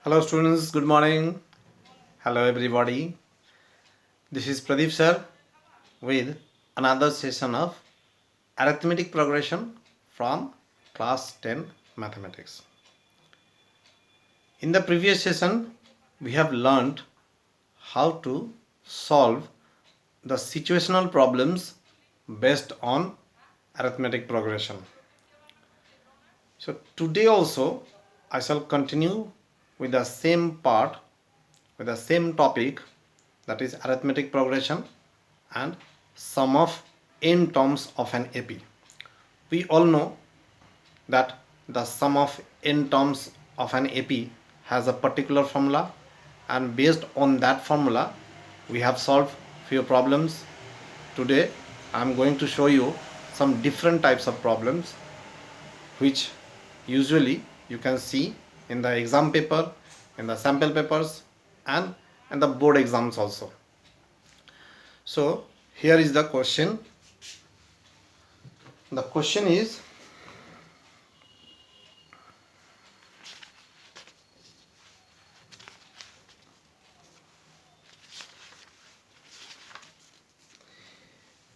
Hello students, good morning. Hello everybody. This is Pradip sir with another session of Arithmetic Progression from class 10 Mathematics. In the previous session, we have learned how to solve the situational problems based on arithmetic progression. So today also I shall continue with the same part, with the same topic, that is arithmetic progression and sum of n terms of an AP. We all know that the sum of n terms of an AP has a particular formula, and based on that formula we have solved few problems. Today I am going to show you some different types of problems which usually you can see in the exam paper, in the sample papers, and in the board exams also. So here is the question. The question is,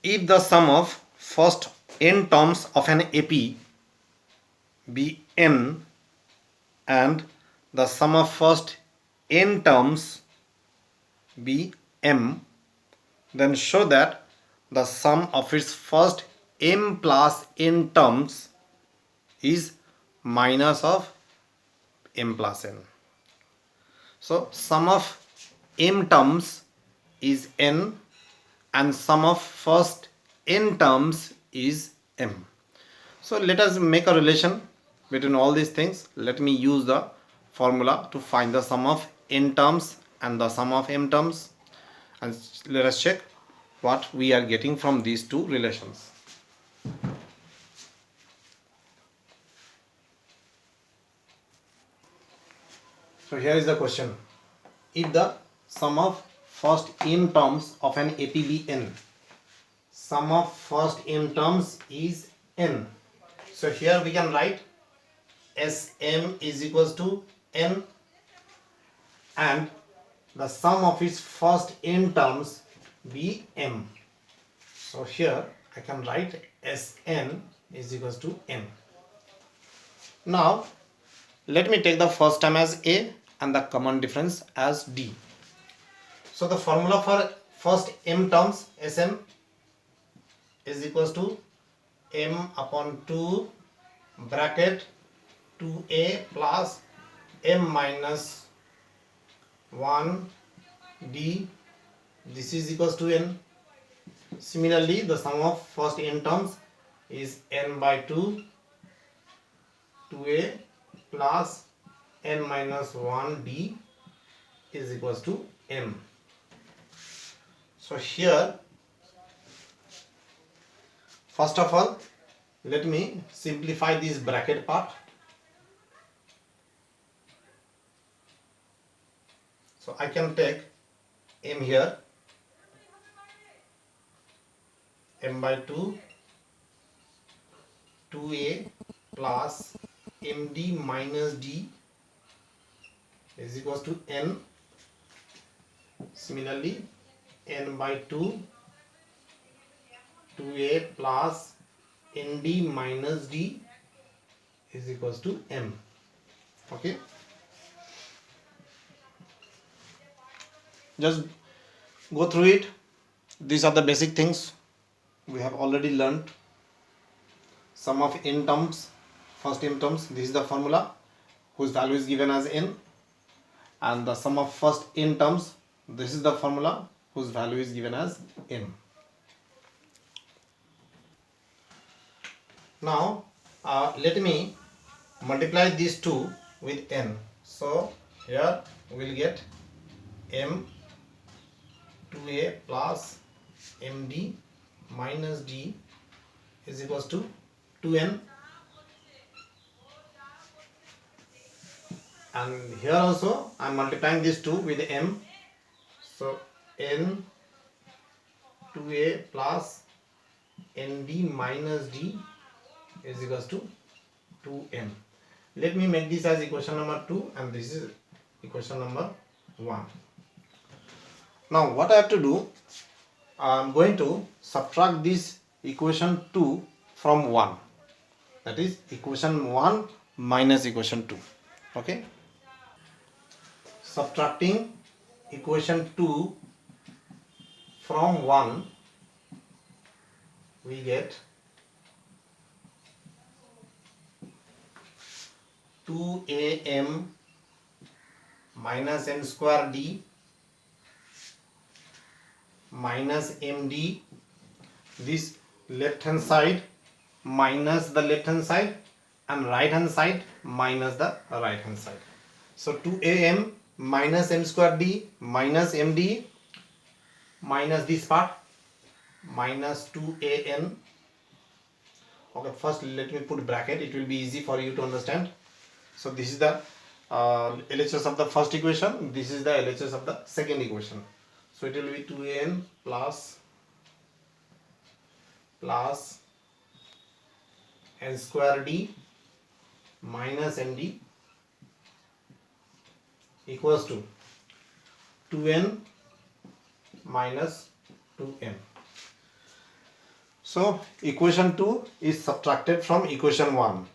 if the sum of first n terms of an AP be n and the sum of first n terms be m, then show that the sum of its first m plus n terms is minus of m plus n. So sum of m terms is n and sum of first n terms is m. So let us make a relation between all these things. Let me use the formula to find the sum of n terms and the sum of m terms, and let us check what we are getting from these two relations. So here is the question. If the sum of first m terms of an AP be n, sum of first m terms is n. So here we can write Sm is equals to n, and the sum of its first n terms be m. So here I can write Sn is equals to n. Now let me take the first term as a and the common difference as d. So the formula for first m terms Sm is equals to m upon 2 bracket 2a plus m minus 1 d. This is equals to n. Similarly, the sum of first n terms is n by 2 2a plus n minus 1 d is equals to m. So here, first of all, let me simplify this bracket part. So I can take m here, m by 2 2a plus md minus d is equals to n. Similarly, n by 2 2a plus nd minus d is equals to m. Okay, just go through it. These are the basic things we have already learned. Sum of n terms, first m terms, this is the formula whose value is given as n, and the sum of first n terms, this is the formula whose value is given as m. Now let me multiply these two with n. So here we will get m 2a plus md minus d is equals to 2n, and here also I am multiplying these two with m. So n 2a plus nd minus d is equals to 2m. Let me make this as equation number 2, and this is equation number 1. Now what I have to do, I am going to subtract this equation 2 from 1. That is equation 1 minus equation 2. Okay. Subtracting equation 2 from 1, we get 2am minus n square d minus md, this left hand side minus the left hand side and right hand side minus the right hand side. So 2am minus m square d minus md minus this part minus 2an. Okay, first let me put bracket, it will be easy for you to understand. So this is the LHS of the first equation, this is the LHS of the second equation. So it will be 2an plus n square d minus md equals to 2n minus 2m. So equation 2 is subtracted from equation 1.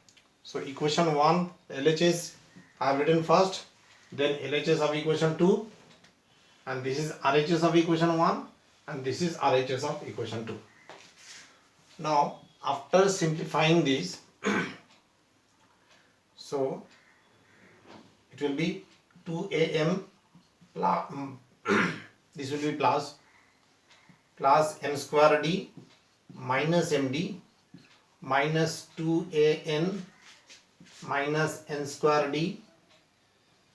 So equation 1 LHS I have written first, then LHS of equation 2, and this is RHS of equation 1, and this is RHS of equation 2. Now after simplifying this, so it will be 2am plus this will be plus n square d minus md minus 2an minus n square d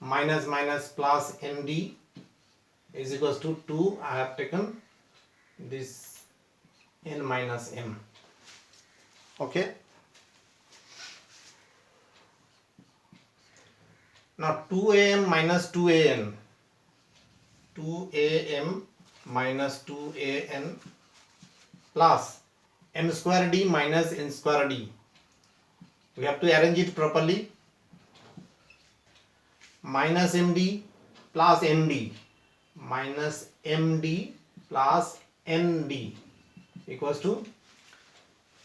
minus plus md is equals to 2. I have taken this n minus m. Okay. Now 2am minus 2an minus 2an plus m square d minus n square d. We have to arrange it properly. Minus md plus nd minus md plus nd equals to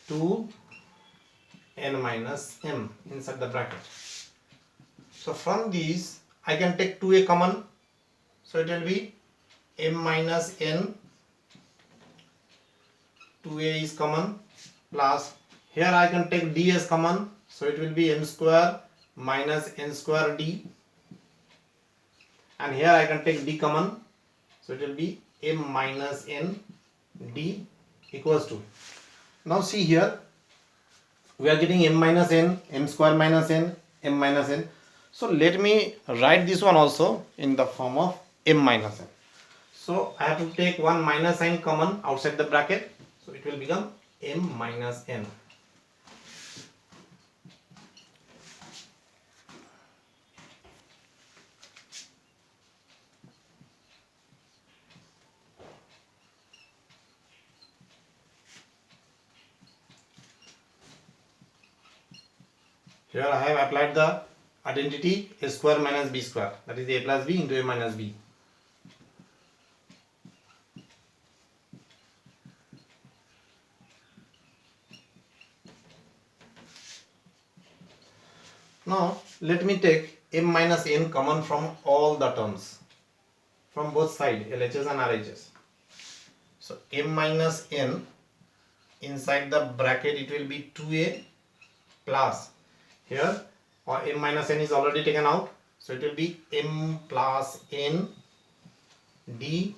2n minus m inside the bracket. So from these I can take 2a common, so it will be m minus n, 2a is common, plus here I can take d as common, so it will be m square minus n square d, and here I can take d common, so it will be m minus n d equals to, now see here we are getting m minus n, m square minus n, m minus n. So let me write this one also in the form of m minus n. So I have to take one minus sign common outside the bracket, so it will become m minus n. Here I have applied the identity a square minus b square, that is a plus b into a minus b. Now let me take m minus n common from all the terms, from both sides, LHS and RHS. So m minus n inside the bracket it will be 2a plus, here or m minus n is already taken out, so it will be m plus n d.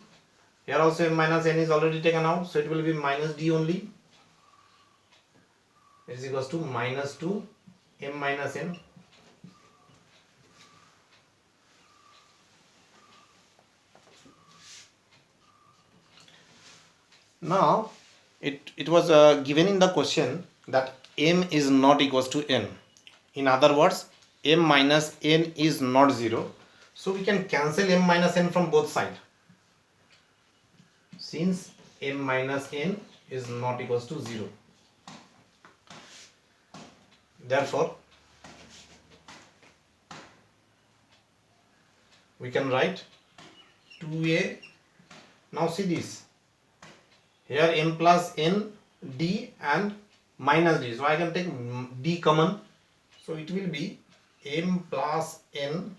Here also m minus n is already taken out, so it will be minus d only, is equals to minus 2 m minus n. Now it was given in the question that m is not equals to n. In other words, m minus n is not 0. So we can cancel m minus n from both sides. Since m minus n is not equals to 0. Therefore, we can write 2a. Now see this, here m plus n d and minus d, so I can take d common, so it will be m plus n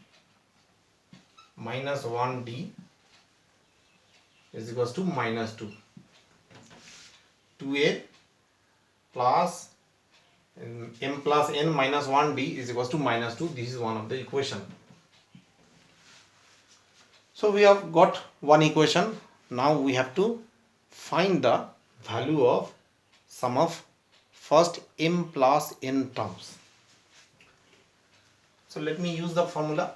minus 1d is equals to minus 2. 2a plus m plus n minus 1d is equals to minus 2. This is one of the equation. So we have got one equation. Now we have to find the value of sum of first m plus n terms. So let me use the formula.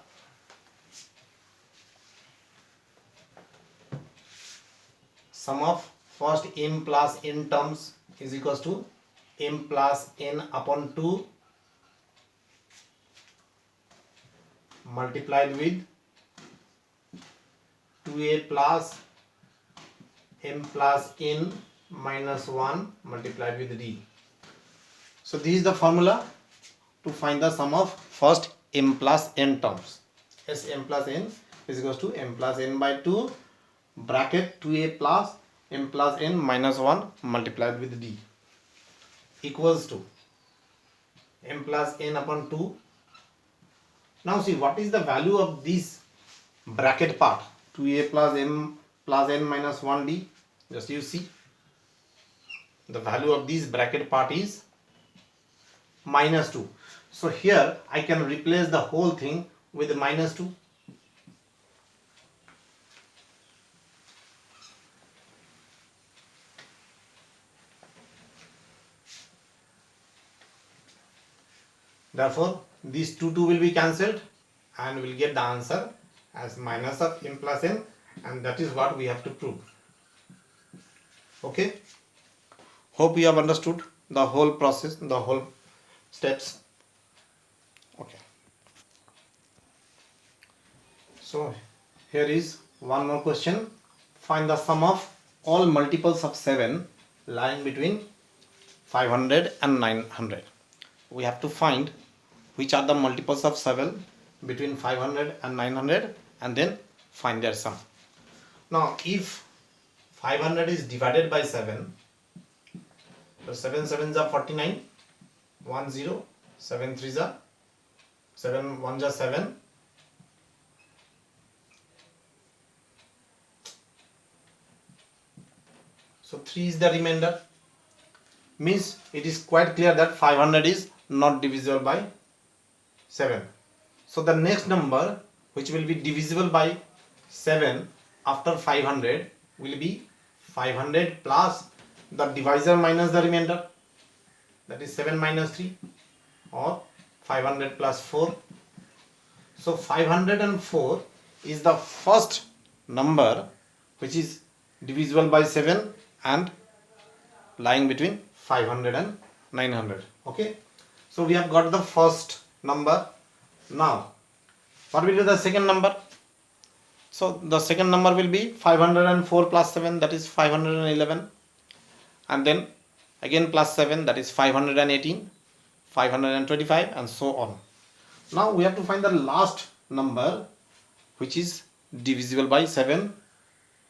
Sum of first m plus n terms is equals to m plus n upon 2 multiplied with 2a plus m plus n minus 1 multiplied with d. So this is the formula to find the sum of first m plus n terms. As m plus n is equals to m plus n by 2 bracket 2a plus m plus n minus 1 multiplied with d equals to m plus n upon 2. Now see what is the value of this bracket part, 2a plus m plus n minus 1d. Just you see, the value of this bracket part is minus 2. So here I can replace the whole thing with minus 2. Therefore, these two will be cancelled and we'll get the answer as minus of m plus n, and that is what we have to prove. Okay. Hope you have understood the whole process, the whole steps. Okay. So here is one more question. Find the sum of all multiples of 7 lying between 500 and 900. We have to find which are the multiples of 7 between 500 and 900 and then find their sum. Now if 500 is divided by 7, so 7 7s are 49, 1 0, 7 3s are 7 1s are 7, so 3 is the remainder. Means it is quite clear that 500 is not divisible by 7. So the next number which will be divisible by 7 after 500 will be 500 plus the divisor minus the remainder, that is 7 minus 3, or 500 plus 4. So 504 is the first number which is divisible by 7 and lying between 500 and 900. Okay, so we have got the first number. Now what will be the second number? So the second number will be 504 plus 7, that is 511, and then again plus 7, that is 518, 525, and so on. Now we have to find the last number which is divisible by 7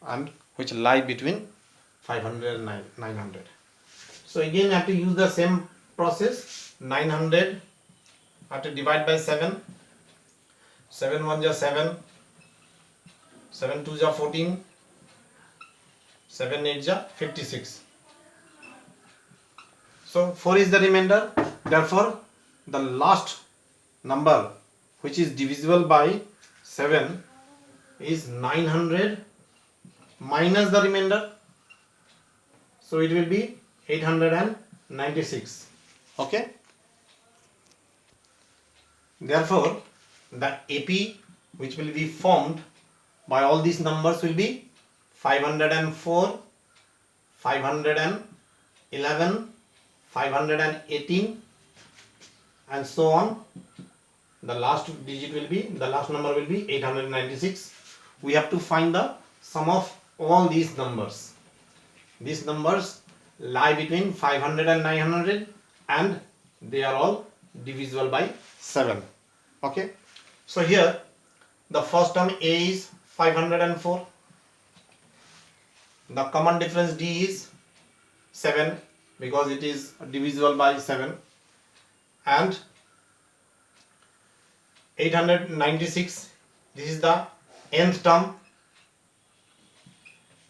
and which lie between 500 and 900. So again I have to use the same process. 900 I have to divide by 7. 7 1s are 7, 7 2s are 14, 7 8s are 56. So 4 is the remainder. Therefore the last number which is divisible by 7 is 900 minus the remainder. So it will be 896. Okay. Therefore the AP which will be formed by all these numbers will be 504, 511, 518, and so on. The last number will be 896. We have to find the sum of all these numbers. These numbers lie between 500 and 900 and they are all divisible by 7. Okay. So here The first term A is 504. The common difference D is 7 because it is divisible by 7, and 896, this is the nth term.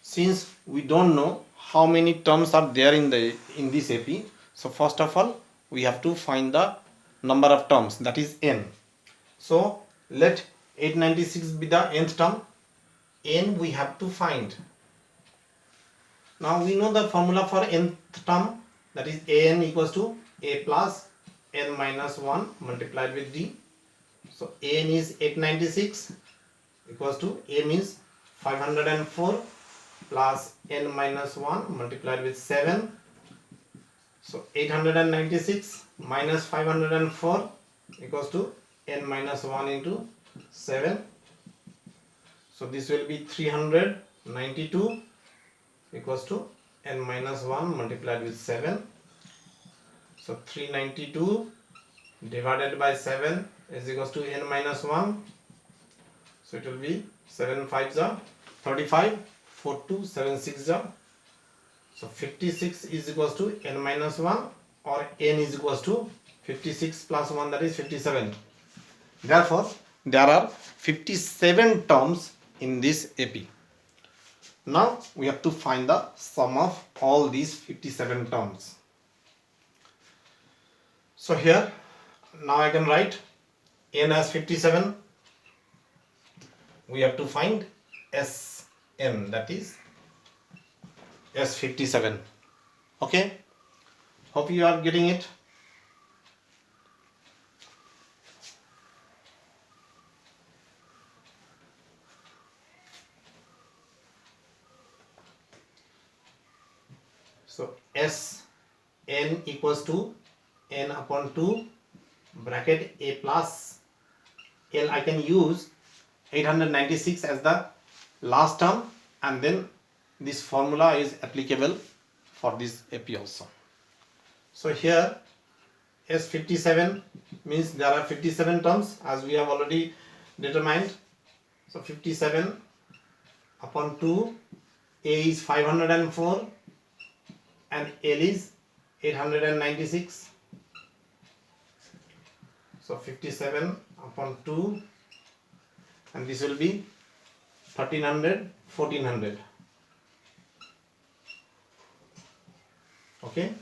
Since we don't know how many terms are there in this AP, so first of all we have to find the number of terms, that is n. So let 896 be the nth term. N we have to find. Now we know the formula for nth term, that is an equals to a plus n minus 1 multiplied with d. So an is 896 equals to a means 504 plus n minus 1 multiplied with 7. So 896 minus 504 equals to n minus 1 into 7. So this will be 392 equals to n minus 1 multiplied with 7. So 392 divided by 7 is equals to n minus 1. So it will be 7 5s are 35, 4 2 7 6 are. So 56 is equals to n minus 1, or n is equals to 56 plus 1, that is 57. Therefore there are 57 terms in this AP. Now we have to find the sum of all these 57 terms. So here now I can write n as 57. We have to find Sn, that is S57. Okay, hope you are getting it. So Sn equals to n upon 2 bracket a plus l. I can use 896 as the last term, and then this formula is applicable for this AP also. So here S57 means there are 57 terms as we have already determined. So 57 upon 2, a is 504 and l is 896. So 57 upon 2, and this will be 1300, 1400. Okay.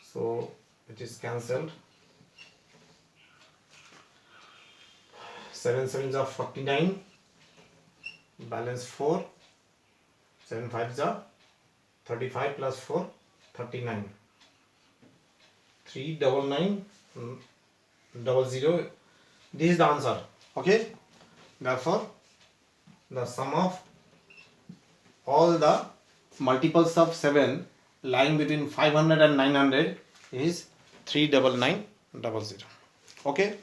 So it is cancelled. 7 sevens are 49. Balance 4. 7 fives are 35 plus 4, 39. 399 00. This is the answer. Okay. Therefore, the sum of all the multiples of 7 lying between 500 and 900 is 39900. Okay.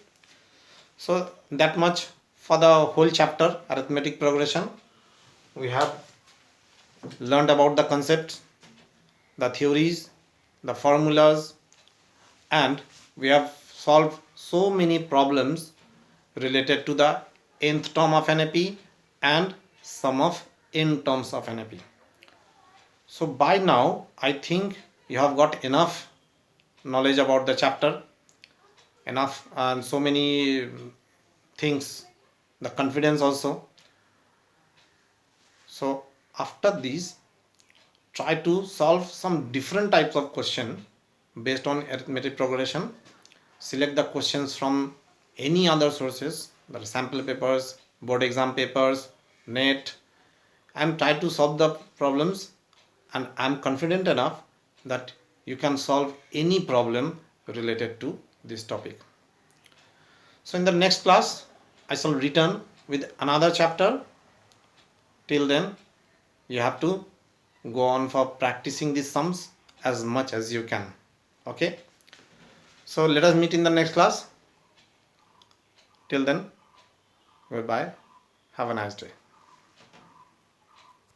So that much for the whole chapter, arithmetic progression. We have learned about the concepts, the theories, the formulas, and we have solved so many problems related to the nth term of an AP and sum of n terms of an AP. So by now I think you have got enough knowledge about the chapter, enough and so many things, the confidence also. So after this, try to solve some different types of question based on arithmetic progression. Select the questions from any other sources, the sample papers, board exam papers, net, and try to solve the problems, and I am confident enough that you can solve any problem related to this topic. So in the next class I shall return with another chapter. Till then you have to go on for practicing these sums as much as you can. Okay, so let us meet in the next class. Till then, goodbye, have a nice day.